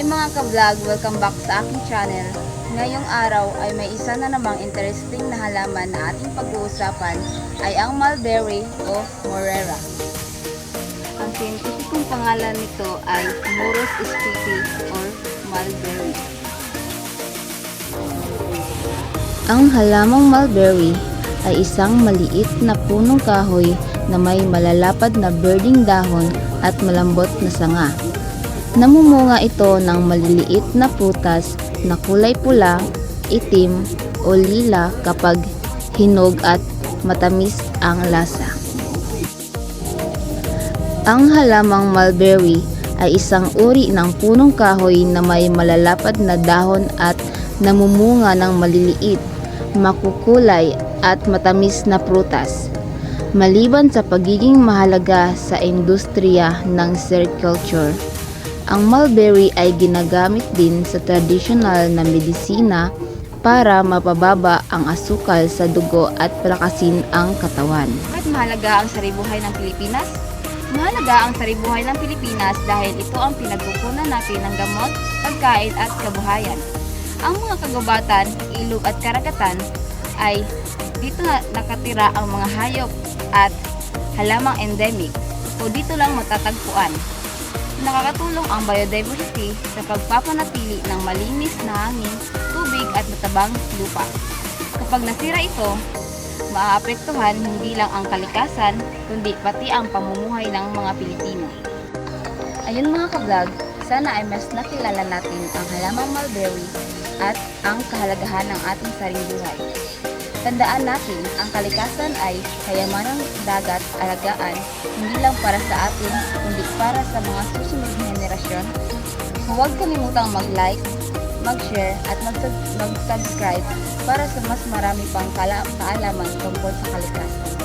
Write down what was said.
Mga ka-vlog, welcome back sa aking channel. Ngayong araw ay may isa na namang interesting na halaman na ating pag-uusapan ay ang mulberry o morera. Ang scientific pangalan nito ay Morus stipi or mulberry. Ang halamang mulberry ay isang maliit na punong kahoy na may malalapad na birding dahon at malambot na sanga. Namumunga ito ng maliliit na prutas na kulay pula, itim o lila kapag hinog at matamis ang lasa. Ang halamang mulberry ay isang uri ng punong kahoy na may malalapad na dahon at namumunga ng maliliit, makukulay at matamis na prutas. Maliban sa pagiging mahalaga sa industriya ng sericulture, ang mulberry ay ginagamit din sa tradisyonal na medisina para mapababa ang asukal sa dugo at palakasin ang katawan. At mahalaga ang saribuhay ng Pilipinas? Mahalaga ang saribuhay ng Pilipinas dahil ito ang pinagkukunan natin ng gamot, pagkain at kabuhayan. Ang mga kagubatan, ilog at karagatan ay dito na nakatira ang mga hayop at halamang endemic o dito lang matatagpuan. Nakakatulong ang biodiversity sa pagpapanatili ng malinis na hangin, tubig at matabang lupa. Kapag nasira ito, maaapektuhan hindi lang ang kalikasan, kundi pati ang pamumuhay ng mga Pilipino. Ayun mga ka-vlog, sana ay mas nakilala natin ang halamang mulberry at ang kahalagahan ng ating sariling buhay. Tandaan natin, ang kalikasan ay kayamanang dagat alagaan, hindi lang para sa atin, kundi para sa mga susunod na henerasyon. Huwag kalimutang mag-like, mag-share at mag-subscribe para sa mas marami pang kaalaman tungkol sa kalikasan.